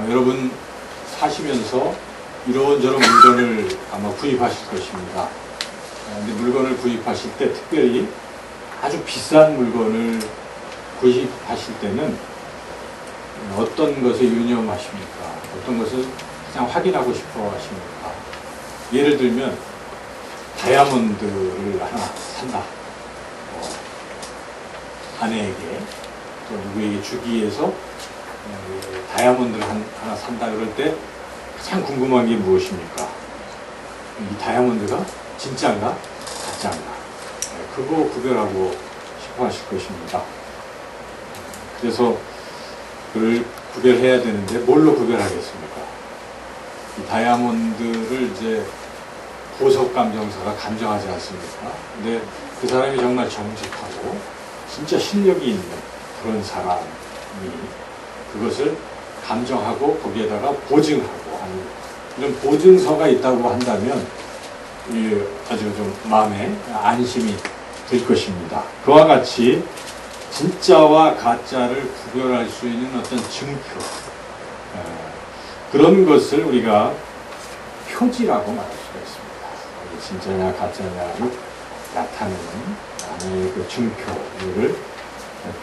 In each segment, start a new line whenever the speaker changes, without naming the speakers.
여러분 사시면서 이런저런 물건을 아마 구입하실 것입니다. 근데 물건을 구입하실 때 특별히 아주 비싼 물건을 구입하실 때는 어떤 것에 유념하십니까? 어떤 것을 그냥 확인하고 싶어 하십니까? 예를 들면 다이아몬드를 하나 산다. 아내에게 또 누구에게 주기 위해서 다이아몬드를 하나 산다 그럴 때 가장 궁금한 게 무엇입니까? 이 다이아몬드가 진짜인가 가짜인가? 그거 구별하고 싶어 하실 것입니다. 그래서 그걸 구별해야 되는데 뭘로 구별하겠습니까? 이 다이아몬드를 이제 보석 감정사가 감정하지 않습니까? 근데 그 사람이 정말 정직하고 진짜 실력이 있는 그런 사람이 그것을 감정하고 거기에다가 보증하고 하는 이런 보증서가 있다고 한다면 아주 좀 마음에 안심이 될 것입니다. 그와 같이 진짜와 가짜를 구별할 수 있는 어떤 증표, 그런 것을 우리가 표지라고 말할 수가 있습니다. 진짜냐 가짜냐를 나타내는 하나의 그 증표를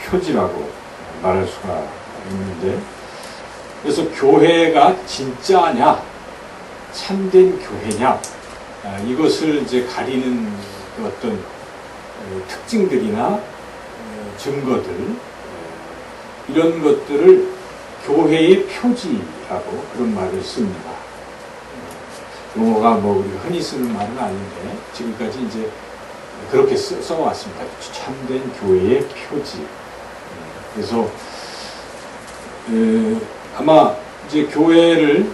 표지라고 말할 수가 있는데, 그래서 교회가 진짜냐 참된 교회냐 이것을 이제 가리는 그 어떤 특징들이나 증거들, 이런 것들을 교회의 표지라고 그런 말을 씁니다. 용어가 뭐 우리가 흔히 쓰는 말은 아닌데 지금까지 이제 그렇게 써왔습니다. 참된 교회의 표지. 그래서 아마 이제 교회를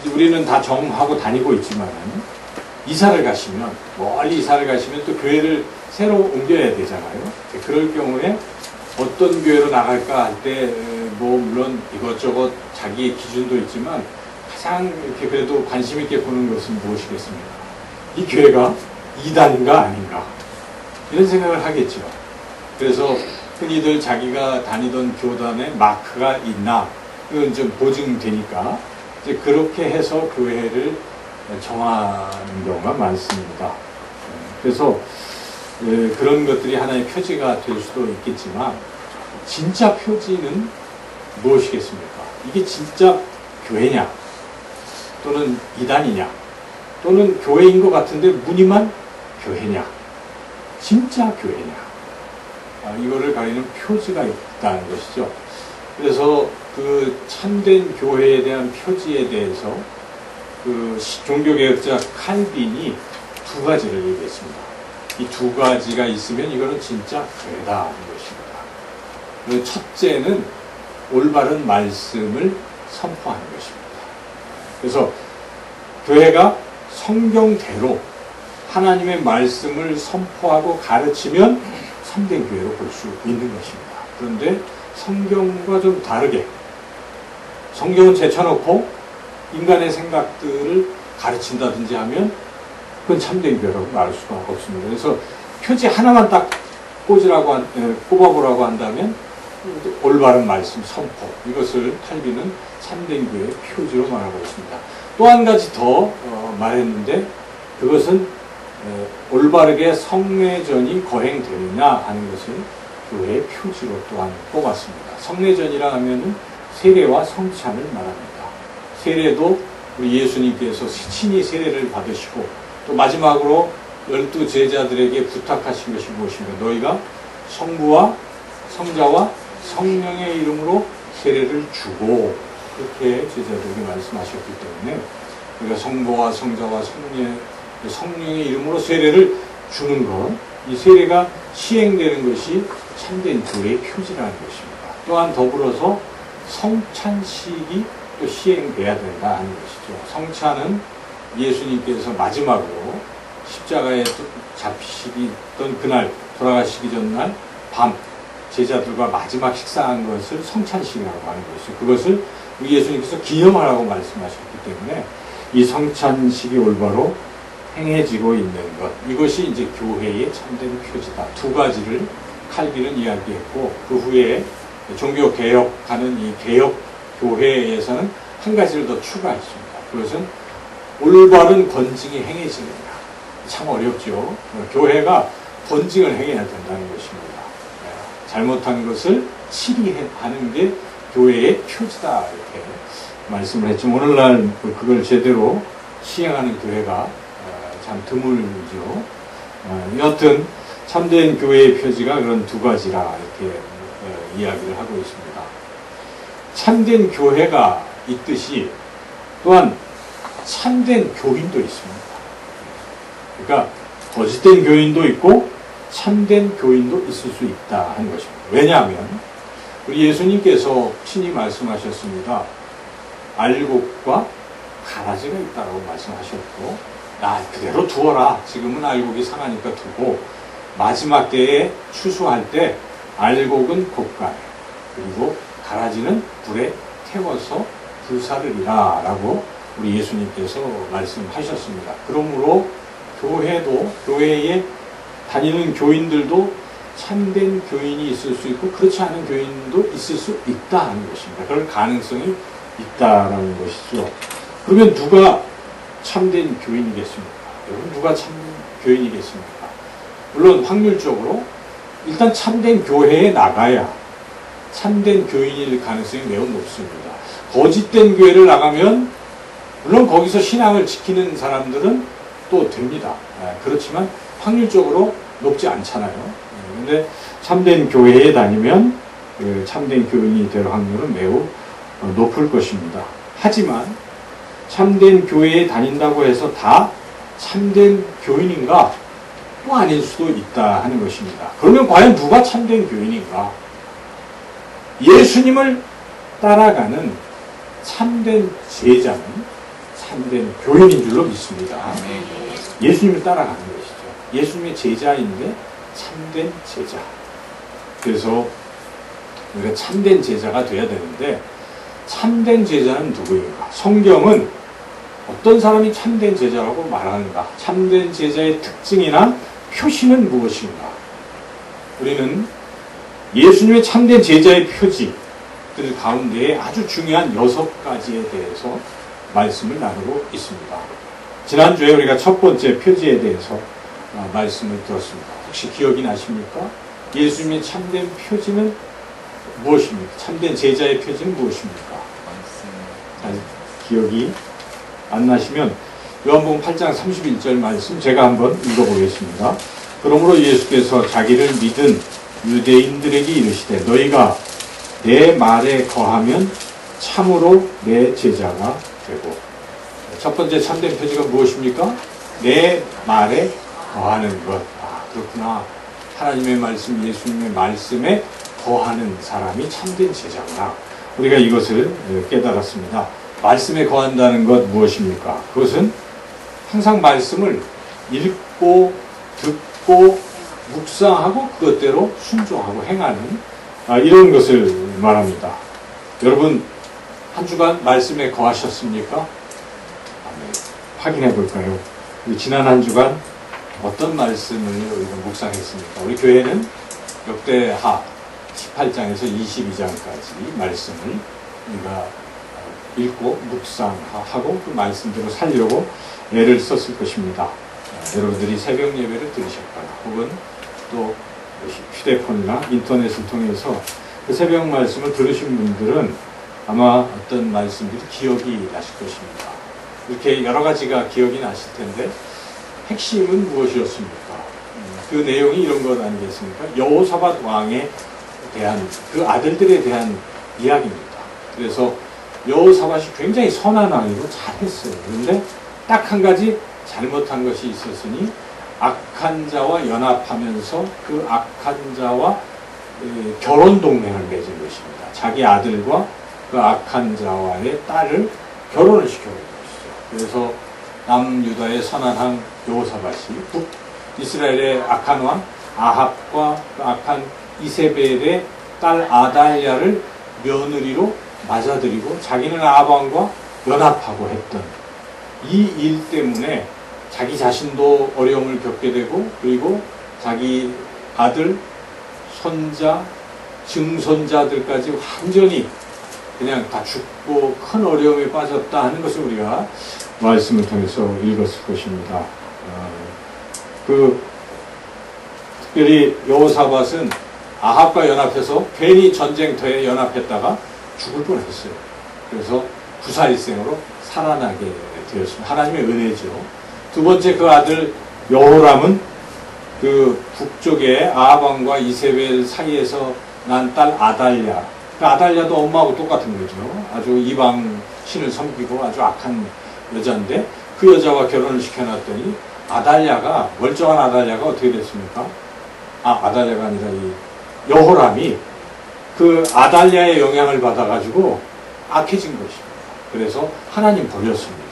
이제 우리는 다 정하고 다니고 있지만 이사를 가시면, 멀리 이사를 가시면 또 교회를 새로 옮겨야 되잖아요. 그럴 경우에 어떤 교회로 나갈까 할 때 뭐 물론 이것저것 자기의 기준도 있지만 가장 이렇게 그래도 관심 있게 보는 것은 무엇이겠습니까? 이 교회가 이단인가 아닌가 이런 생각을 하겠죠. 그래서 흔히들 자기가 다니던 교단에 마크가 있나 이건 좀 보증되니까 이제 그렇게 해서 교회를 정하는 경우가 많습니다. 그래서 그런 것들이 하나의 표지가 될 수도 있겠지만 진짜 표지는 무엇이겠습니까? 이게 진짜 교회냐 또는 이단이냐 또는 교회인 것 같은데 무늬만 교회냐 진짜 교회냐 이거를 가리는 표지가 있다는 것이죠. 그래서 그 참된 교회에 대한 표지에 대해서 그 종교개혁자 칼빈이 두 가지를 얘기했습니다. 이 두 가지가 있으면 이거는 진짜 교회다 하는 것입니다. 첫째는 올바른 말씀을 선포하는 것입니다. 그래서 교회가 성경대로 하나님의 말씀을 선포하고 가르치면 참된 교회로 볼 수 있는 것입니다. 그런데 성경과 좀 다르게 성경은 제쳐놓고 인간의 생각들을 가르친다든지 하면 그건 참된 교회라고 말할 수가 없습니다. 그래서 표지 하나만 딱 꼽아보라고 한다면 올바른 말씀 선포, 이것을 칼빈은 참된 교회의 표지로 말하고 있습니다. 또 한 가지 더 말했는데 그것은 올바르게 성례전이 거행되느냐 하는 것을 교회의 표지로 또한 꼽았습니다. 성례전이라 하면은 세례와 성찬을 말합니다. 세례도 우리 예수님께서 친히 세례를 받으시고 또 마지막으로 12 제자들에게 부탁하신 것이 무엇인가? 너희가 성부와 성자와 성령의 이름으로 세례를 주고, 그렇게 제자들에게 말씀하셨기 때문에 우리가 성부와 성자와 성령의 이름으로 세례를 주는 것, 이 세례가 시행되는 것이 참된 교회의 표지라는 것입니다. 또한 더불어서 성찬식이 또 시행돼야 된다 하는 것이죠. 성찬은 예수님께서 마지막으로 십자가에 잡히시던 그날, 돌아가시기 전날 밤 제자들과 마지막 식사한 것을 성찬식이라고 하는 것이죠. 그것을 예수님께서 기념하라고 말씀하셨기 때문에 이 성찬식이 올바로 행해지고 있는 것, 이것이 이제 교회의 참된 표지다. 두 가지를 칼빈은 이야기했고, 그 후에 종교개혁하는 이 개혁 교회에서는 한 가지를 더 추가했습니다. 그것은 올바른 권징이 행해지느냐. 참 어렵죠. 교회가 권징을 행해야 된다는 것입니다. 잘못한 것을 치리하는 게 교회의 표지다 이렇게 말씀을 했지만 오늘날 그걸 제대로 시행하는 교회가 참 드물죠. 여하튼 참된 교회의 표지가 그런 두 가지라 이렇게 이야기를 하고 있습니다. 참된 교회가 있듯이 또한 참된 교인도 있습니다. 그러니까 거짓된 교인도 있고 참된 교인도 있을 수 있다 하는 것입니다. 왜냐하면 우리 예수님께서 친히 말씀하셨습니다. 알곡과 가라지가 있다고 말씀하셨고 나 그대로 두어라. 지금은 알곡이 상하니까 두고 마지막 때에 추수할 때 알곡은 곶감에 그리고 가라지는 불에 태워서 불사르리라 라고 우리 예수님께서 말씀하셨습니다. 그러므로 교회에 다니는 교인들도 참된 교인이 있을 수 있고 그렇지 않은 교인도 있을 수 있다 하는 것입니다. 그럴 가능성이 있다라는 것이죠. 그러면 누가 참된 교인이겠습니까? 여러분 누가 참된 교인이겠습니까? 물론 확률적으로 일단 참된 교회에 나가야 참된 교인일 가능성이 매우 높습니다. 거짓된 교회를 나가면 물론 거기서 신앙을 지키는 사람들은 또 됩니다. 그렇지만 확률적으로 높지 않잖아요. 그런데 참된 교회에 다니면 참된 교인이 될 확률은 매우 높을 것입니다. 하지만 참된 교회에 다닌다고 해서 다 참된 교인인가? 또 아닐 수도 있다 하는 것입니다. 그러면 과연 누가 참된 교인인가? 예수님을 따라가는 참된 제자는 참된 교인인 줄로 믿습니다. 예수님을 따라가는 것이죠. 예수님의 제자인데 참된 제자. 그래서 우리가 참된 제자가 돼야 되는데 참된 제자는 누구인가? 성경은 어떤 사람이 참된 제자라고 말하는가? 참된 제자의 특징이나 표시는 무엇인가? 우리는 예수님의 참된 제자의 표지들 가운데에 아주 중요한 6가지에 대해서 말씀을 나누고 있습니다. 지난주에 우리가 첫 번째 표지에 대해서 말씀을 들었습니다. 혹시 기억이 나십니까? 예수님의 참된 표지는 무엇입니까? 참된 제자의 표지는 무엇입니까? 기억이 안 나시면 요한복음 8장 31절 말씀 제가 한번 읽어보겠습니다. 그러므로 예수께서 자기를 믿은 유대인들에게 이르시되 너희가 내 말에 거하면 참으로 내 제자가 되고. 첫 번째 참된 표지가 무엇입니까? 내 말에 거하는 것. 그렇구나. 하나님의 말씀, 예수님의 말씀에 거하는 사람이 참된 제자구나. 우리가 이것을 깨달았습니다. 말씀에 거한다는 것 무엇입니까? 그것은 항상 말씀을 읽고 듣고 묵상하고 그것대로 순종하고 행하는 이런 것을 말합니다. 여러분 한 주간 말씀에 거하셨습니까? 확인해 볼까요? 우리 지난 한 주간 어떤 말씀을 우리가 묵상했습니까? 우리 교회는 역대하 18장에서 22장까지 말씀을 우리가 읽고 묵상하고 그 말씀대로 살려고 애를 썼을 것입니다. 여러분들이 새벽 예배를 들으셨거나 혹은 또 휴대폰이나 인터넷을 통해서 그 새벽 말씀을 들으신 분들은 아마 어떤 말씀들이 기억이 나실 것입니다. 이렇게 여러 가지가 기억이 나실 텐데 핵심은 무엇이었습니까? 그 내용이 이런 것 아니겠습니까? 여호사밧 왕에 대한 그 아들들에 대한 이야기입니다. 그래서 여호사밧이 굉장히 선한 왕이고 잘했어요. 그런데 딱 한 가지 잘못한 것이 있었으니 악한 자와 연합하면서 그 악한 자와 결혼 동맹을 맺은 것입니다. 자기 아들과 그 악한 자와의 딸을 결혼을 시켜버린 것이죠. 그래서 남유다의 선한 왕 여호사밧이 북이스라엘의 악한 왕 아합과 그 악한 이세벨의 딸 아달랴를 며느리로 맞아들이고 자기는 아합 왕과 연합하고 했던 이 일 때문에 자기 자신도 어려움을 겪게 되고 그리고 자기 아들, 손자, 증손자들까지 완전히 그냥 다 죽고 큰 어려움에 빠졌다 하는 것을 우리가 말씀을 통해서 읽었을 것입니다. 특별히 여호사밧은 아합과 연합해서 괜히 전쟁터에 연합했다가 죽을 뻔했어요. 그래서 구사일생으로 살아나게 되었습니다. 하나님의 은혜죠. 두 번째 그 아들 여호람은 그 북쪽에 아합 왕과 이세벨 사이에서 난 딸 아달랴. 그 아달랴도 엄마하고 똑같은 거죠. 아주 이방 신을 섬기고 아주 악한 여자인데 그 여자와 결혼을 시켜놨더니 아달랴가, 멀쩡한 아달랴가 어떻게 됐습니까? 아달랴가 아니라 이 여호람이 그 아달랴의 영향을 받아가지고 악해진 것입니다. 그래서 하나님 버렸습니다.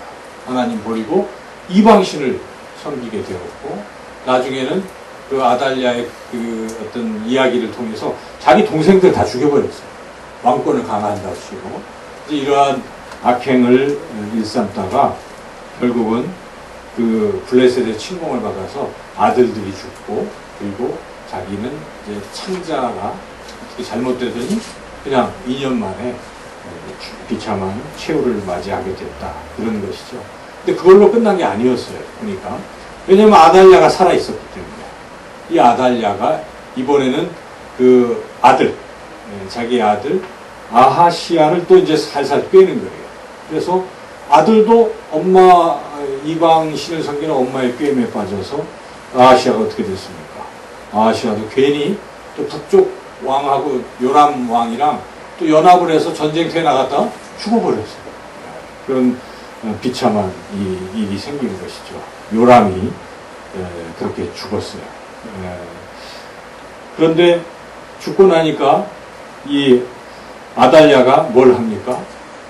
하나님 버리고 이방신을 섬기게 되었고, 나중에는 그 아달랴의 그 어떤 이야기를 통해서 자기 동생들 다 죽여버렸어요. 왕권을 강화한다시고. 이러한 악행을 일삼다가 결국은 그 블레셋의 침공을 받아서 아들들이 죽고, 그리고 자기는 이제 창자가 어떻게 잘못되더니 그냥 2년 만에 비참한 최후를 맞이하게 됐다. 그런 것이죠. 근데 그걸로 끝난 게 아니었어요. 그러니까. 왜냐면 아달랴가 살아있었기 때문에. 이 아달랴가 이번에는 그 아들, 자기 아들 아하시아를 또 이제 살살 꿰는 거예요. 그래서 아들도 엄마, 이방신을 섬기는 엄마의 꿰임에 빠져서 아하시아가 어떻게 됐습니까? 아하시아도 괜히 또 북쪽 왕하고 요람 왕이랑 또 연합을 해서 전쟁터에 나갔다 죽어버렸어요. 그런 비참한 일이 생긴 것이죠. 요람이 그렇게 죽었어요. 그런데 죽고 나니까 이 아달랴가 뭘 합니까?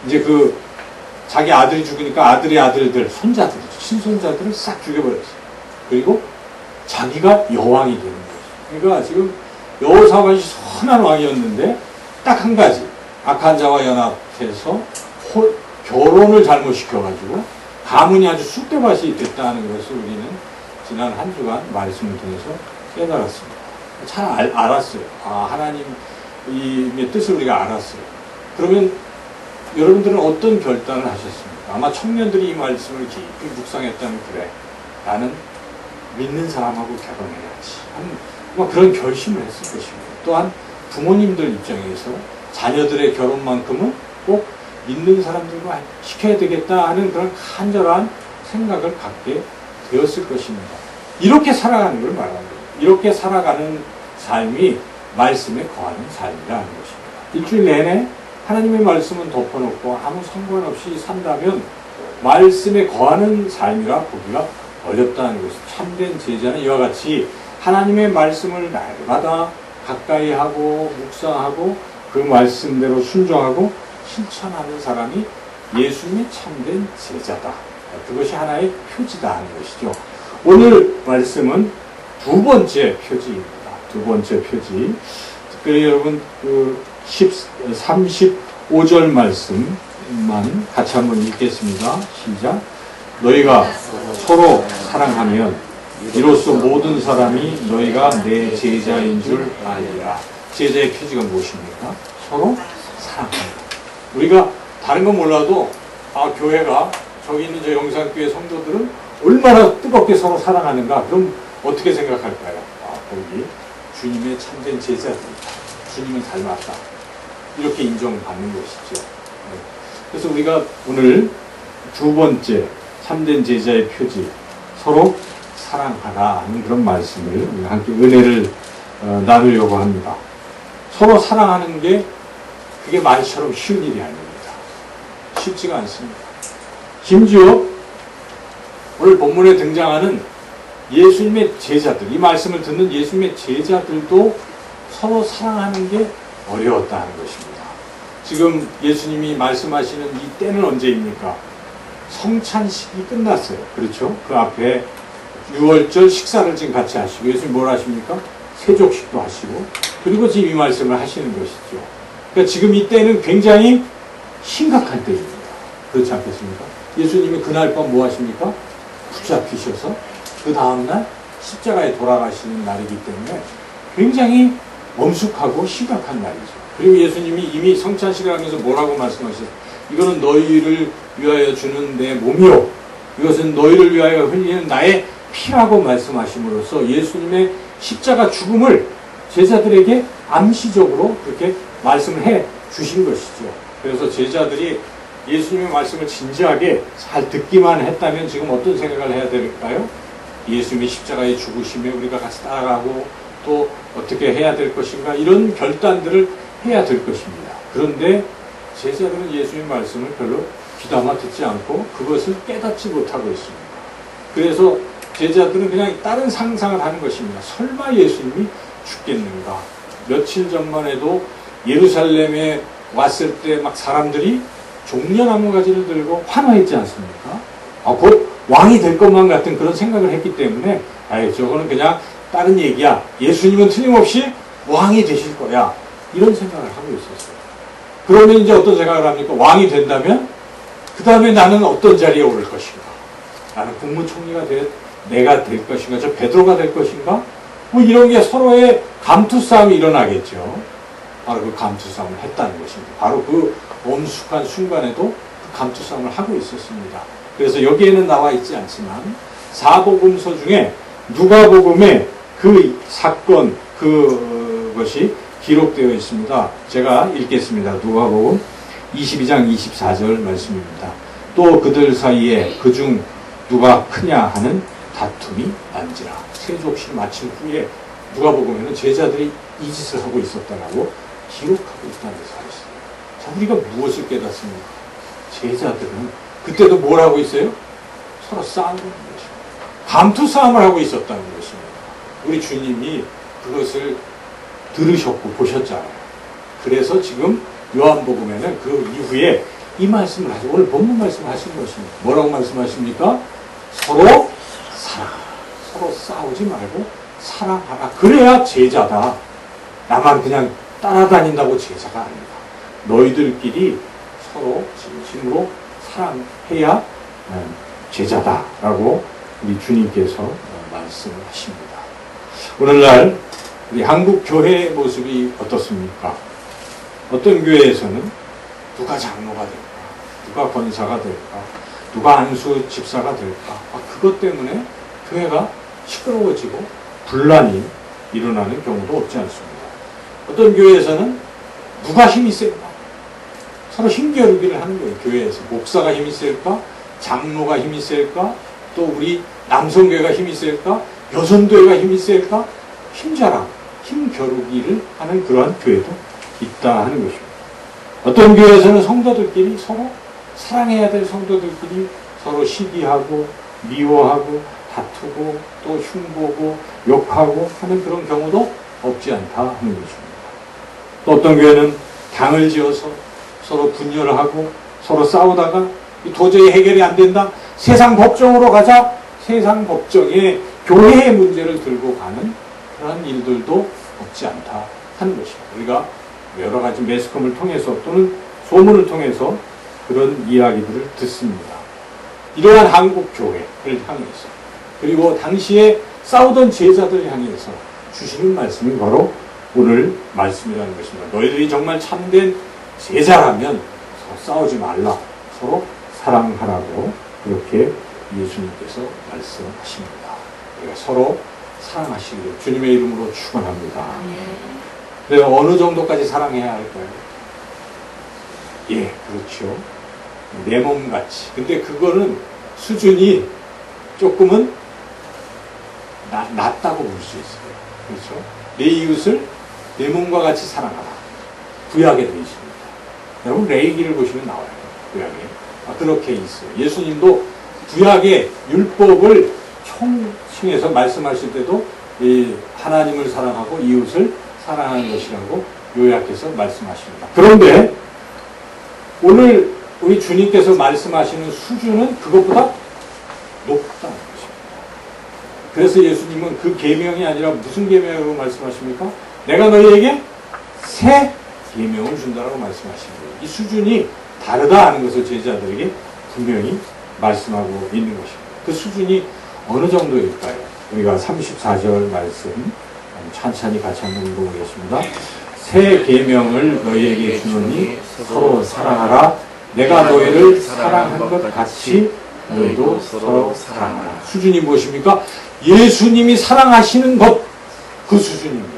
이제 그 자기 아들이 죽으니까 아들의 아들들, 손자들, 친손자들을 싹 죽여버렸어요. 그리고 자기가 여왕이 되는 거죠. 그러니까 지금 여호사밧이 선한 왕이었는데 딱 한 가지, 악한 자와 연합해서 결혼을 잘못시켜가지고 가문이 아주 쑥대밭이 됐다는 것을 우리는 지난 한 주간 말씀을 통해서 깨달았습니다. 잘 알았어요. 하나님의 뜻을 우리가 알았어요. 그러면 여러분들은 어떤 결단을 하셨습니까? 아마 청년들이 이 말씀을 깊이 묵상했다면, 그래, 나는 믿는 사람하고 결혼해야지 하는 그런 결심을 했을 것입니다. 또한 부모님들 입장에서 자녀들의 결혼만큼은 꼭 믿는 사람들과 시켜야 되겠다 하는 그런 간절한 생각을 갖게 되었을 것입니다. 이렇게 살아가는 걸 말하는 거예요. 이렇게 살아가는 삶이 말씀에 거하는 삶이라는 것입니다. 일주일 내내 하나님의 말씀은 덮어놓고 아무 상관없이 산다면 말씀에 거하는 삶이라 보기가 어렵다는 것입니다. 참된 제자는 이와 같이 하나님의 말씀을 날마다 가까이 하고 묵상하고 그 말씀대로 순종하고 실천하는 사람이 예수님의 참된 제자다. 그것이 하나의 표지다 하는 것이죠. 오늘 말씀은 두 번째 표지입니다. 두 번째 표지. 특별히 여러분 그 35절 말씀만 같이 한번 읽겠습니다. 시작. 너희가 서로 사랑하면 이로써 모든 사람이 너희가 내 제자인 줄 알리라. 제자의 표지가 무엇입니까? 서로 사랑합니다. 우리가 다른 건 몰라도 교회가 저기 있는 저 영상교회 성도들은 얼마나 뜨겁게 서로 사랑하는가. 그럼 어떻게 생각할까요? 거기 주님의 참된 제자들이다. 주님을 닮았다. 이렇게 인정받는 것이죠. 그래서 우리가 오늘 두 번째 참된 제자의 표지, 서로 사랑하라 하는 그런 말씀을 함께 은혜를 나누려고 합니다. 서로 사랑하는 게 그게 말처럼 쉬운 일이 아닙니다. 쉽지가 않습니다. 심지어 오늘 본문에 등장하는 예수님의 제자들, 이 말씀을 듣는 예수님의 제자들도 서로 사랑하는 게 어려웠다는 것입니다. 지금 예수님이 말씀하시는 이 때는 언제입니까? 성찬식이 끝났어요. 그렇죠? 그 앞에 유월절 식사를 지금 같이 하시고, 예수님 뭘 하십니까? 세족식도 하시고, 그리고 지금 이 말씀을 하시는 것이죠. 그러니까 지금 이 때는 굉장히 심각한 때입니다. 그렇지 않겠습니까? 예수님이 그날 밤 뭐 하십니까? 붙잡히셔서 그 다음날 십자가에 돌아가시는 날이기 때문에 굉장히 엄숙하고 심각한 날이죠. 그리고 예수님이 이미 성찬식을 하면서 뭐라고 말씀하셨어요? 이거는 너희를 위하여 주는 내 몸이요, 이것은 너희를 위하여 흘리는 나의 피라고 말씀하심으로써 예수님의 십자가 죽음을 제자들에게 암시적으로 그렇게 말씀을 해 주신 것이죠. 그래서 제자들이 예수님의 말씀을 진지하게 잘 듣기만 했다면 지금 어떤 생각을 해야 될까요? 예수님의 십자가에 죽으시며 우리가 같이 따라가고 또 어떻게 해야 될 것인가, 이런 결단들을 해야 될 것입니다. 그런데 제자들은 예수님의 말씀을 별로 귀담아 듣지 않고 그것을 깨닫지 못하고 있습니다. 그래서 제자들은 그냥 다른 상상을 하는 것입니다. 설마 예수님이 죽겠는가? 며칠 전만 해도 예루살렘에 왔을 때 막 사람들이 종려나무 가지를 들고 환호했지 않습니까? 곧 왕이 될 것만 같은 그런 생각을 했기 때문에 저거는 그냥 다른 얘기야, 예수님은 틀림없이 왕이 되실 거야, 이런 생각을 하고 있었어요. 그러면 이제 어떤 생각을 합니까? 왕이 된다면 그 다음에 나는 어떤 자리에 오를 것인가? 나는 국무총리가 내가 될 것인가? 저 베드로가 될 것인가? 뭐 이런 게 서로의 감투싸움이 일어나겠죠. 바로 그 감투싸움을 했다는 것입니다. 바로 그 엄숙한 순간에도 그 감투싸움을 하고 있었습니다. 그래서 여기에는 나와 있지 않지만 사복음서 중에 누가복음에 그 사건, 그것이 기록되어 있습니다. 제가 읽겠습니다. 누가복음 22장 24절 말씀입니다. 또 그들 사이에 그중 누가 크냐 하는 다툼이 난지라. 세족실 마친 후에 누가복음에는 제자들이 이 짓을 하고 있었다라고 기록하고 있다는 사실이에요. 자, 우리가 무엇을 깨닫습니까? 제자들은 그때도 뭘 하고 있어요? 서로 싸우는 것입니다. 감투 싸움을 하고 있었다는 것입니다. 우리 주님이 그것을 들으셨고 보셨잖아요. 그래서 지금 요한복음에는 그 이후에 이 말씀을 하시고, 오늘 본문 말씀을 하시는 것입니다. 뭐라고 말씀하십니까? 서로 사랑하라. 서로 싸우지 말고 사랑하라. 그래야 제자다. 나만 그냥 따라다닌다고 제자가 아니다. 너희들끼리 서로 진심으로 사랑해야 제자다라고 우리 주님께서 말씀을 하십니다. 오늘날 우리 한국 교회의 모습이 어떻습니까? 어떤 교회에서는 누가 장로가 될까? 누가 권사가 될까? 누가 안수 집사가 될까? 그것 때문에 교회가 시끄러워지고 분란이 일어나는 경우도 없지 않습니다. 어떤 교회에서는 누가 힘이 셀까? 서로 힘겨루기를 하는 거예요. 교회에서 목사가 힘이 셀까? 장로가 힘이 셀까? 또 우리 남성교회가 힘이 셀까? 여성교회가 힘이 셀까? 힘자랑, 힘겨루기를 하는 그러한 교회도 있다 하는 것입니다. 어떤 교회에서는 성도들끼리 서로 사랑해야 될 성도들끼리 서로 시기하고 미워하고 다투고 또 흉보고 욕하고 하는 그런 경우도 없지 않다 하는 것입니다. 또 어떤 교회는 당을 지어서 서로 분열을 하고 서로 싸우다가 도저히 해결이 안 된다. 세상 법정으로 가자. 세상 법정에 교회의 문제를 들고 가는 그런 일들도 없지 않다 하는 것입니다. 우리가 여러 가지 매스컴을 통해서 또는 소문을 통해서 그런 이야기들을 듣습니다. 이러한 한국 교회를 향해서, 그리고 당시에 싸우던 제자들을 향해서 주시는 말씀이 바로 오늘 말씀이라는 것입니다. 너희들이 정말 참된 제자라면 서로 싸우지 말라. 서로 사랑하라고 그렇게 예수님께서 말씀하십니다. 우리가 서로 사랑하시기를 주님의 이름으로 축원합니다. 그래서 어느 정도까지 사랑해야 할까요? 예, 그렇죠. 내 몸같이. 근데 그거는 수준이 조금은 낮다고 볼 수 있어요. 그렇죠? 내 이웃을 내 몸과 같이 사랑하라. 구약에 되어 있습니다. 여러분 레위기를 보시면 나와요. 구약에. 그렇게 있어요. 예수님도 구약의 율법을 총칭해서 말씀하실 때도 이 하나님을 사랑하고 이웃을 사랑하는 것이라고 요약해서 말씀하십니다. 그런데 오늘 우리 주님께서 말씀하시는 수준은 그것보다 높다는 것입니다. 그래서 예수님은 그 계명이 아니라 무슨 계명으로 말씀하십니까? 내가 너희에게 새 계명을 준다라고 말씀하십니다. 이 수준이 다르다 하는 것을 제자들에게 분명히 말씀하고 있는 것입니다. 그 수준이 어느 정도일까요? 우리가 34절 말씀 천천히 같이 한번 읽어보겠습니다. 새 계명을 너희에게 주노니 서로 사랑하라. 내가 너희를 사랑한 것 같이 너희도 서로 사랑하라. 수준이 무엇입니까? 예수님이 사랑하시는 것, 그 수준입니다.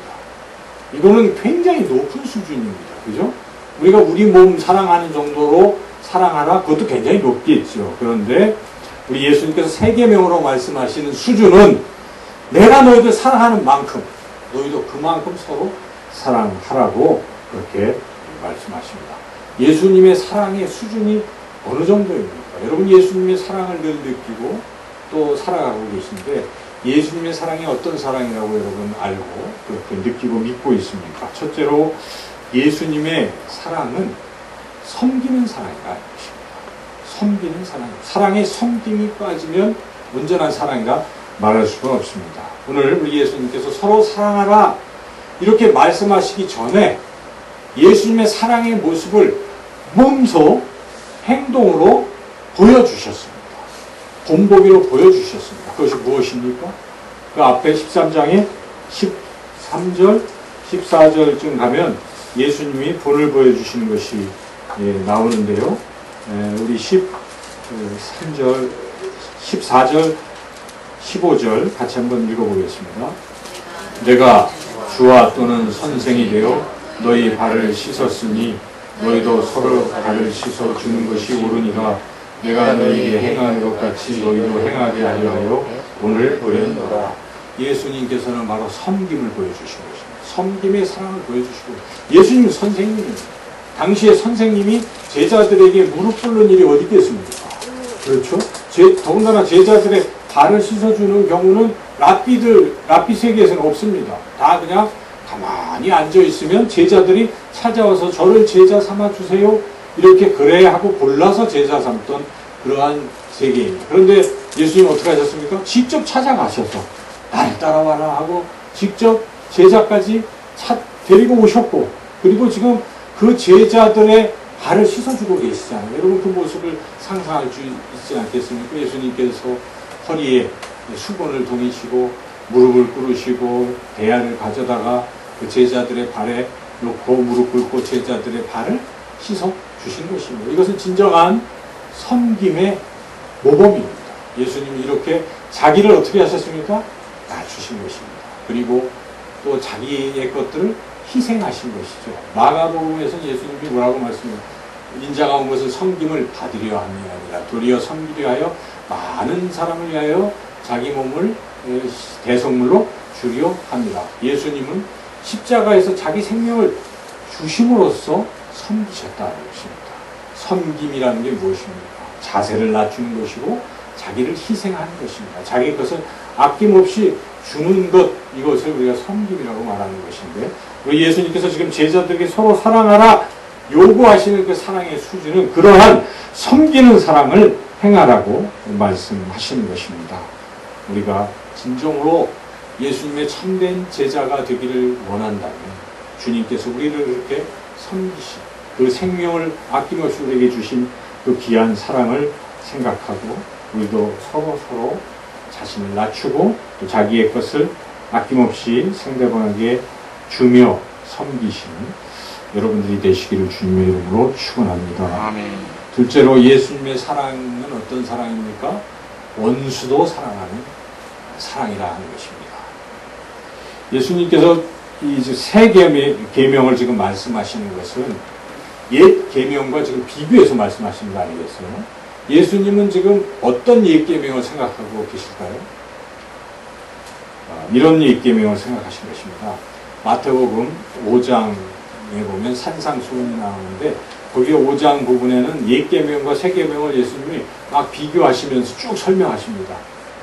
이거는 굉장히 높은 수준입니다. 그죠? 우리가 우리 몸 사랑하는 정도로 사랑하라? 그것도 굉장히 높겠죠. 그런데 우리 예수님께서 새 계명으로 말씀하시는 수준은 내가 너희들 사랑하는 만큼 너희도 그만큼 서로 사랑하라고 그렇게 말씀하십니다. 예수님의 사랑의 수준이 어느 정도입니까? 여러분 예수님의 사랑을 늘 느끼고 또 살아가고 계신데 예수님의 사랑이 어떤 사랑이라고 여러분 알고 그렇게 느끼고 믿고 있습니까? 첫째로 예수님의 사랑은 섬기는 사랑이라 하는 것입니다. 섬기는 사랑. 사랑에 섬김이 빠지면 온전한 사랑이라 말할 수가 없습니다. 오늘 우리 예수님께서 서로 사랑하라 이렇게 말씀하시기 전에 예수님의 사랑의 모습을 몸소 행동으로 보여주셨습니다. 본보기로 보여주셨습니다. 그것이 무엇입니까? 그 앞에 13장에 13절, 14절쯤 가면 예수님이 본을 보여주시는 것이 나오는데요. 우리 13절, 14절, 15절 같이 한번 읽어보겠습니다. 내가 주와 또는 선생이 되어 너희 발을 씻었으니 너희도 서로 발을 씻어 주는 것이 옳으니가 내가 너희에게 행하는 것 같이 너희도 행하게 하려 하여 오늘 보였노라. 예수님께서는 바로 섬김을 보여주신 것입니다. 섬김의 사랑을 보여주시고 예수님은 선생님입니다. 당시에 선생님이 제자들에게 무릎 꿇는 일이 어디 있겠습니까? 그렇죠? 더군다나 제자들의 발을 씻어주는 경우는 랍비 세계에서는 없습니다. 다 그냥 가만히 앉아있으면 제자들이 찾아와서 저를 제자 삼아주세요. 이렇게 그래야 하고 골라서 제자 삼던 그러한 세계입니다. 그런데 예수님 어떻게 하셨습니까? 직접 찾아가셔서 나를 따라와라 하고 직접 제자까지 데리고 오셨고 그리고 지금 그 제자들의 발을 씻어주고 계시잖아요. 여러분 그 모습을 상상할 수 있지 않겠습니까? 예수님께서 허리에 수건을 동이시고 무릎을 꿇으시고 대야를 가져다가 그 제자들의 발에 놓고 무릎 꿇고 제자들의 발을 씻어 주신 것입니다. 이것은 진정한 섬김의 모범입니다. 예수님이 이렇게 자기를 어떻게 하셨습니까? 낮추신 것입니다. 그리고 또 자기의 것들을 희생하신 것이죠. 마가복음에서 예수님이 뭐라고 말씀합니까? 인자가 온 것은 섬김을 받으려 함이 아니라 도리어 섬기려 하여 많은 사람을 위하여 자기 몸을 대속물로 주려 합니다. 예수님은 십자가에서 자기 생명을 주심으로써 섬기셨다는 것입니다. 섬김이라는 게 무엇입니까? 자세를 낮추는 것이고 자기를 희생하는 것입니다. 자기 것을 아낌없이 주는 것, 이것을 우리가 섬김이라고 말하는 것인데 우리 예수님께서 지금 제자들에게 서로 사랑하라 요구하시는 그 사랑의 수준은 그러한 섬기는 사랑을 행하라고 말씀하시는 것입니다. 우리가 진정으로 예수님의 참된 제자가 되기를 원한다면 주님께서 우리를 이렇게 섬기신 그 생명을 아낌없이 우리에게 주신 그 귀한 사랑을 생각하고 우리도 서로 자신을 낮추고 또 자기의 것을 아낌없이 상대방에게 주며 섬기시는 여러분들이 되시기를 주님의 이름으로 축원합니다.
아멘.
둘째로 예수님의 사랑은 어떤 사랑입니까? 원수도 사랑하는 사랑이라 하는 것입니다. 예수님께서 이 새 계명을 지금 말씀하시는 것은 옛 계명과 지금 비교해서 말씀하시는 거 아니겠어요? 예수님은 지금 어떤 옛 계명을 생각하고 계실까요? 이런 옛 계명을 생각하신 것입니다. 마태복음 5장에 보면 산상수훈이 나오는데 거기 5장 부분에는 옛 계명과 새 계명을 예수님이 막 비교하시면서 쭉 설명하십니다.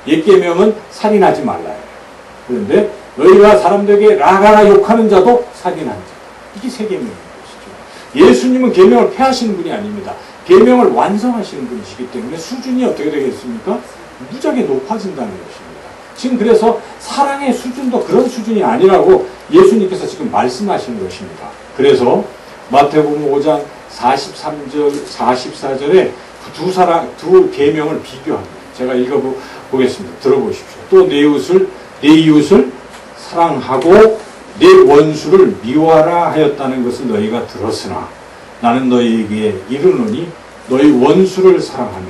옛 계명은 살인하지 말라요. 그런데 너희가 사람들에게 라가라 욕하는 자도 살인한 자. 이게 새 계명인 것이죠. 예수님은 계명을 폐하시는 분이 아닙니다. 계명을 완성하시는 분이시기 때문에 수준이 어떻게 되겠습니까? 무지하게 높아진다는 것입니다. 지금 그래서 사랑의 수준도 그런 수준이 아니라고 예수님께서 지금 말씀하시는 것입니다. 그래서 마태복음 5장 43절, 44절에 두 계명을 비교합니다. 제가 읽어보겠습니다. 들어보십시오. 또 내 이웃을 사랑하고 내 원수를 미워하라 하였다는 것을 너희가 들었으나 나는 너희에게 이르노니 너희 원수를 사랑하며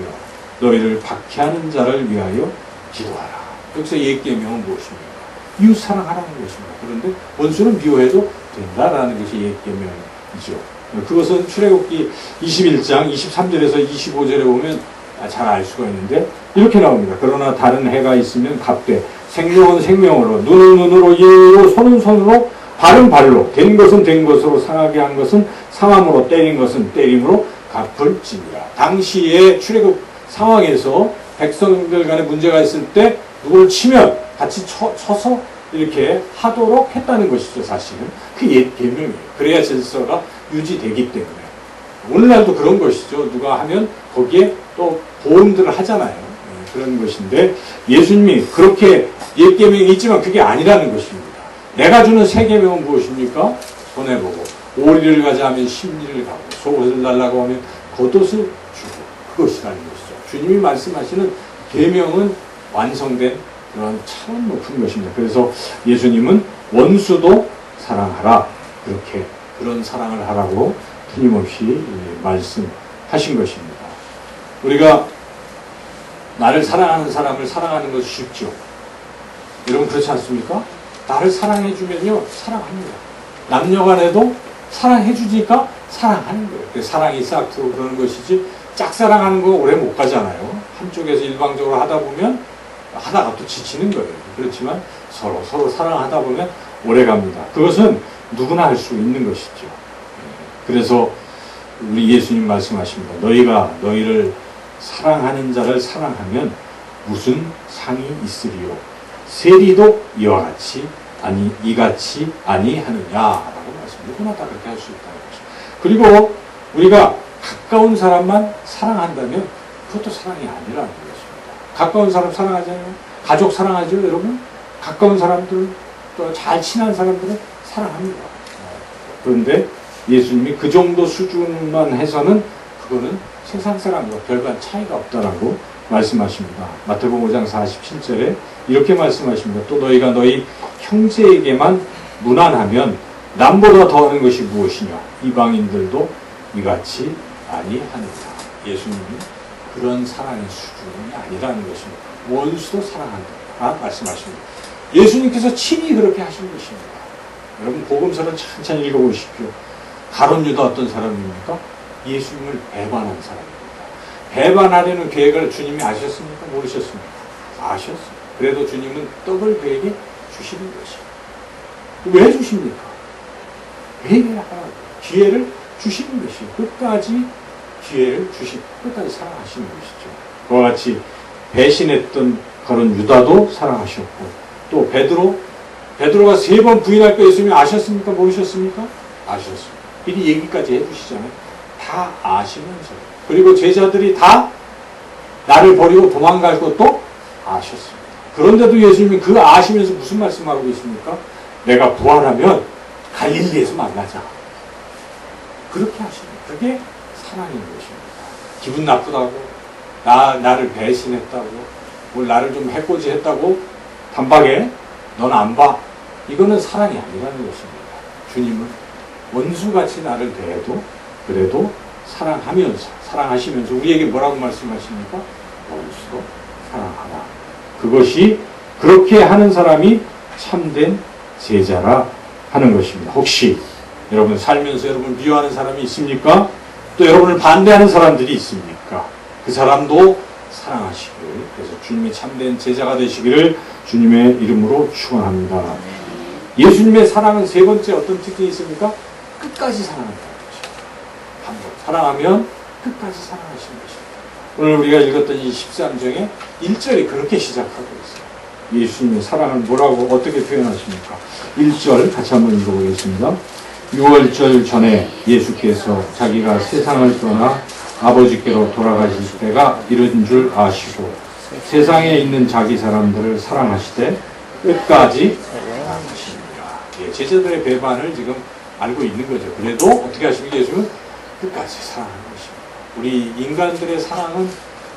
너희를 박해하는 자를 위하여 기도하라. 여기서 옛 계명은 무엇입니까? 이웃 사랑하라는 것입니다. 그런데 원수는 미워해도 된다라는 것이 옛 계명이죠. 그것은 출애굽기 21장 23절에서 25절에 보면 잘 알 수가 있는데 이렇게 나옵니다. 그러나 다른 해가 있으면 갚되 생명은 생명으로 눈은 눈으로 이로 손은 손으로 발은 발로 된 것은 된 것으로 상하게 한 것은 상함으로 때린 것은 때림으로 갚을지니라. 당시의 출애굽 상황에서 백성들 간에 문제가 있을 때 누구를 치면 같이 쳐서 이렇게 하도록 했다는 것이죠. 사실은 그 옛 계명이에요. 그래야 질서가 유지되기 때문에 오늘날도 그런 것이죠. 누가 하면 거기에 또 보험들을 하잖아요. 그런 것인데 예수님이 그렇게 옛 계명이 있지만 그게 아니라는 것입니다. 내가 주는 새 계명은 무엇입니까? 손해보고 오리를 가자 하면 심리를 가고 속옷을 달라고 하면 겉옷을 주고 그것이라는 것이죠. 주님이 말씀하시는 계명은 완성된 그런 차원 높은 것입니다. 그래서 예수님은 원수도 사랑하라 그렇게 그런 사랑을 하라고 틀림없이 말씀하신 것입니다. 우리가 나를 사랑하는 사람을 사랑하는 것이 쉽죠. 여러분 그렇지 않습니까? 나를 사랑해주면요 사랑합니다. 남녀간에도 사랑해주니까 사랑하는 거예요. 사랑이 싹트고 그러는 것이지 짝사랑하는 거 오래 못 가잖아요. 한쪽에서 일방적으로 하다 보면 하다가 또 지치는 거예요. 그렇지만 서로 사랑하다 보면 오래 갑니다. 그것은 누구나 할 수 있는 것이죠. 그래서 우리 예수님 말씀하십니다. 너희가 너희를 사랑하는 자를 사랑하면 무슨 상이 있으리요? 세리도 이와 같이 이같이 아니하느냐라고 말씀. 누구나 다 그렇게 할 수 있다는 거죠. 그리고 우리가 가까운 사람만 사랑한다면 그것도 사랑이 아니라는 것입니다. 가까운 사람 사랑하잖아요. 가족 사랑하죠, 여러분. 가까운 사람들 또 잘 친한 사람들은 사랑합니다. 그런데 예수님이 그 정도 수준만 해서는 그거는 세상 사람과 별반 차이가 없다라고 말씀하십니다. 마태복음 5장 47절에 이렇게 말씀하십니다. 또 너희가 너희 형제에게만 무난하면 남보다 더하는 것이 무엇이냐? 이방인들도 이같이 아니하느냐. 예수님이 그런 사랑의 수준이 아니라는 것입니다. 원수도 사랑한다 말씀하십니다. 예수님께서 친히 그렇게 하신 것입니다. 여러분 복음서를 천천히 읽어보십시오. 가룟 유다 어떤 사람입니까? 예수님을 배반한 사람입니다. 배반하려는 계획을 주님이 아셨습니까? 모르셨습니까? 아셨어요. 그래도 주님은 떡을 그에게 주시는 것이에요. 왜 주십니까? 왜 기회를 주시는 것이에요. 끝까지 기회를 끝까지 사랑하시는 것이죠. 그와 같이 배신했던 그런 유다도 사랑하셨고 또 베드로가 3번 부인할 거 예수님이 아셨습니까? 모르셨습니까? 아셨습니다. 미리 얘기까지 해주시잖아요. 다 아시면서 그리고 제자들이 다 나를 버리고 도망갈 것도 아셨습니다. 그런데도 예수님이 그 아시면서 무슨 말씀하고 계십니까? 내가 부활하면 갈릴리에서 만나자. 그렇게 하십니다. 그게 사랑인 것입니다. 기분 나쁘다고 나를 배신했다고 뭘 나를 좀 해코지 했다고 단박에 넌 안 봐. 이거는 사랑이 아니라는 것입니다. 주님은 원수같이 나를 대해도 그래도 사랑하시면서 우리에게 뭐라고 말씀하십니까? 원수도 사랑하라. 그것이 그렇게 하는 사람이 참된 제자라 하는 것입니다. 혹시 여러분 살면서 여러분을 미워하는 사람이 있습니까? 또 여러분을 반대하는 사람들이 있습니까? 그 사람도 사랑하시기를 그래서 주님의 참된 제자가 되시기를 주님의 이름으로 축원합니다. 예수님의 사랑은 세 번째 어떤 특징이 있습니까? 끝까지 사랑한다는 것입니다. 한번 사랑하면 끝까지 사랑하시는 것입니다. 오늘 우리가 읽었던 이 13장의 1절이 그렇게 시작하고 있어요. 예수님의 사랑을 뭐라고 어떻게 표현하십니까? 1절 같이 한번 읽어보겠습니다. 6월절 전에 예수께서 자기가 세상을 떠나 아버지께로 돌아가실 때가 이른 줄 아시고 세상에 있는 자기 사람들을 사랑하시되 끝까지 사랑하십니다. 예, 제자들의 배반을 지금 알고 있는 거죠. 그래도 어떻게 하십니까? 예수는 끝까지 사랑하는 것입니다. 우리 인간들의 사랑은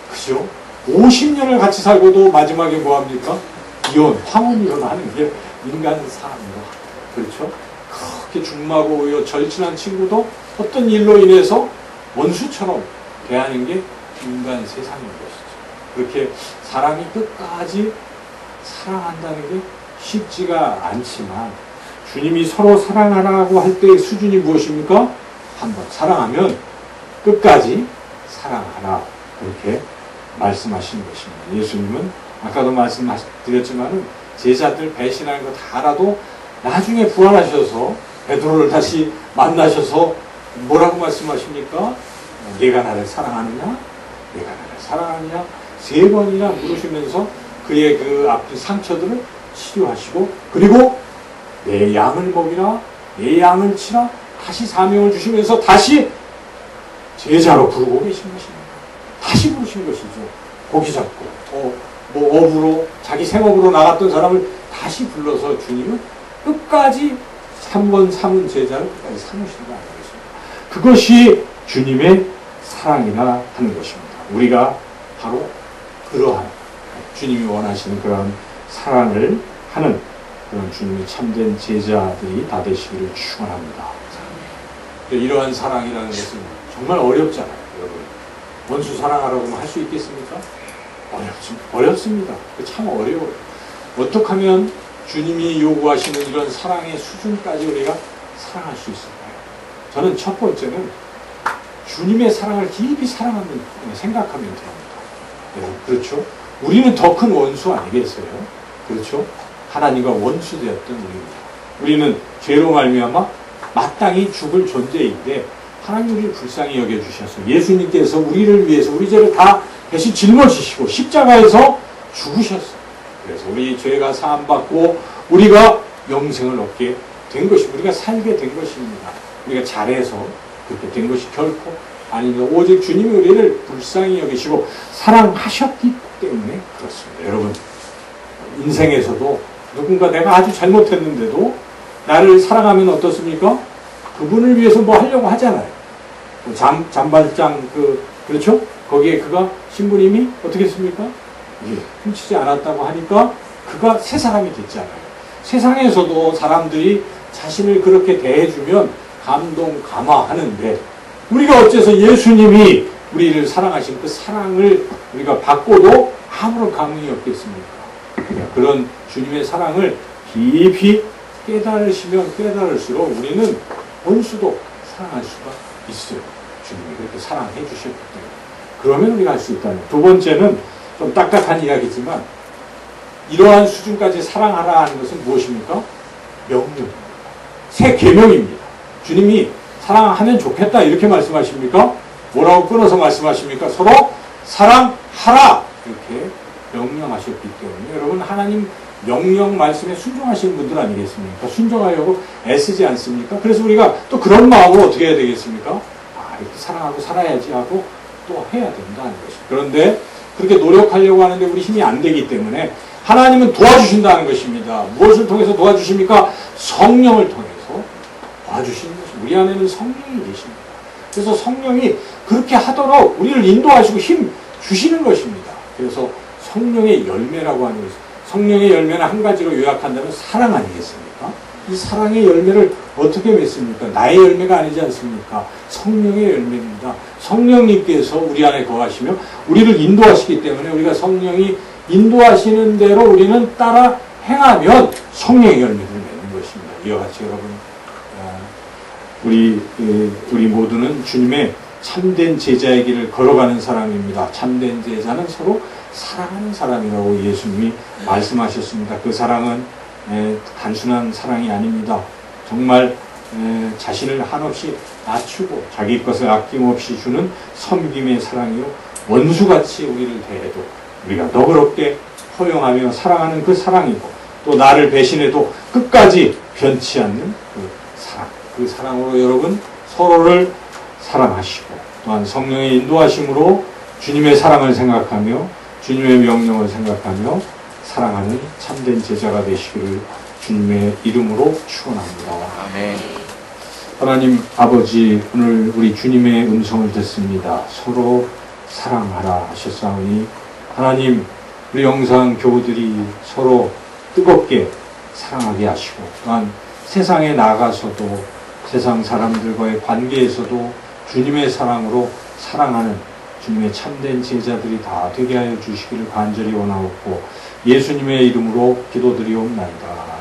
그죠? 50년을 같이 살고도 마지막에 뭐합니까? 이혼, 황혼 이혼하는 게 인간 사랑입니다. 그렇죠? 그렇게 중마고 절친한 친구도 어떤 일로 인해서 원수처럼 대하는 게 인간 세상인 것이죠. 그렇게 사람이 끝까지 사랑한다는 게 쉽지가 않지만 주님이 서로 사랑하라고 할 때의 수준이 무엇입니까? 한번 사랑하면 끝까지 사랑하라, 그렇게 말씀하시는 것입니다. 예수님은 아까도 말씀드렸지만은 제자들 배신하는 거 다 알아도 나중에 부활하셔서 베드로를 다시 만나셔서 뭐라고 말씀하십니까? 네가 나를 사랑하느냐? 내가 나를 사랑하느냐? 3번이나 물으시면서 그의 그 아픈 상처들을 치료하시고, 그리고 내 양을 먹이라, 내 양을 치라, 다시 사명을 주시면서 다시 제자로 부르고 계신 것입니다. 다시 부르신 것이죠. 고기 잡고 업으로, 자기 생업으로 나갔던 사람을 다시 불러서 주님은 끝까지 3번 삼은 제자를 끝까지 삼으신다는 것입니다. 그것이 주님의 사랑이라 하는 것입니다. 우리가 바로 그러한 주님이 원하시는 그런 사랑을 하는 그런 주님의 참된 제자들이 다 되시기를 축원합니다. 이러한 사랑이라는 것은 정말 어렵잖아요, 여러분. 원수 사랑하라고 할 수 있겠습니까? 어렵습니다. 참 어려워요. 어떻게 하면 주님이 요구하시는 이런 사랑의 수준까지 우리가 사랑할 수 있을까요? 저는 첫 번째는 주님의 사랑을 깊이 생각하면 됩니다. 그렇죠? 우리는 더 큰 원수 아니겠어요? 그렇죠? 하나님과 원수되었던 우리입니다. 우리는 죄로 말미암아 마땅히 죽을 존재인데 하나님 우리를 불쌍히 여겨주셔서 예수님께서 우리를 위해서 우리 죄를 다 대신 짊어지시고 십자가에서 죽으셨어요. 그래서 우리 죄가 사함받고 우리가 영생을 얻게 된 것이, 우리가 살게 된 것입니다. 우리가 잘해서 그렇게 된 것이 결코 아닙니다. 오직 주님이 우리를 불쌍히 여기시고 사랑하셨기 때문에 그렇습니다. 여러분, 인생에서도 누군가 내가 아주 잘못했는데도 나를 사랑하면 어떻습니까? 그분을 위해서 뭐 하려고 하잖아요. 잔발장 그렇죠? 거기에 그가 신부님이 어떻게 했습니까? 훔치지 않았다고 하니까 그가 새 사람이 됐잖아요. 세상에서도 사람들이 자신을 그렇게 대해주면 감동, 감화하는데 우리가 어째서 예수님이 우리를 사랑하신 그 사랑을 우리가 받고도 아무런 감흥이 없겠습니까? 그런 주님의 사랑을 깊이 깨달으시면 깨달을수록 우리는 원수도 사랑할 수가 있어요. 주님이 그렇게 사랑해 주셨기 때문에. 그러면 우리가 할 수 있다는. 두 번째는 좀 딱딱한 이야기지만 이러한 수준까지 사랑하라 하는 것은 무엇입니까? 명령입니다. 새 계명입니다. 주님이 사랑하면 좋겠다 이렇게 말씀하십니까? 뭐라고 끊어서 말씀하십니까? 서로 사랑하라 이렇게 명령하셨기 때문에 여러분, 하나님 명령 말씀에 순종하시는 분들 아니겠습니까? 순종하려고 애쓰지 않습니까? 그래서 우리가 또 그런 마음으로 어떻게 해야 되겠습니까? 이렇게 사랑하고 살아야지 하고 또 해야 된다는 것이죠. 그런데 그렇게 노력하려고 하는데 우리 힘이 안 되기 때문에 하나님은 도와주신다는 것입니다. 무엇을 통해서 도와주십니까? 성령을 통해서 도와주시는 것입니다. 우리 안에는 성령이 계십니다. 그래서 성령이 그렇게 하도록 우리를 인도하시고 힘 주시는 것입니다. 그래서 성령의 열매라고 하는 것입니다. 성령의 열매는 한 가지로 요약한다면 사랑 아니겠습니까? 이 사랑의 열매를 어떻게 맺습니까? 나의 열매가 아니지 않습니까? 성령의 열매입니다. 성령님께서 우리 안에 거하시며 우리를 인도하시기 때문에 우리가 성령이 인도하시는 대로 우리는 따라 행하면 성령의 열매를 맺는 것입니다. 이와 같이 여러분, 우리 모두는 주님의 참된 제자의 길을 걸어가는 사람입니다. 참된 제자는 서로 사랑하는 사람이라고 예수님이 말씀하셨습니다. 그 사랑은 단순한 사랑이 아닙니다. 정말 자신을 한없이 낮추고 자기 것을 아낌없이 주는 섬김의 사랑이요, 원수같이 우리를 대해도 우리가 너그럽게 허용하며 사랑하는 그 사랑이고, 또 나를 배신해도 끝까지 변치 않는 그 사랑, 그 사랑으로 여러분 서로를 사랑하시고 또한 성령의 인도하심으로 주님의 사랑을 생각하며 주님의 명령을 생각하며 사랑하는 참된 제자가 되시기를 주님의 이름으로 축원합니다.
아멘.
하나님 아버지, 오늘 우리 주님의 음성을 듣습니다. 서로 사랑하라 하셨사오니 하나님, 우리 영상 교우들이 서로 뜨겁게 사랑하게 하시고 또한 세상에 나가서도 세상 사람들과의 관계에서도 주님의 사랑으로 사랑하는 주님의 참된 제자들이 다 되게 하여 주시기를 간절히 원하옵고 예수님의 이름으로 기도드리옵나이다.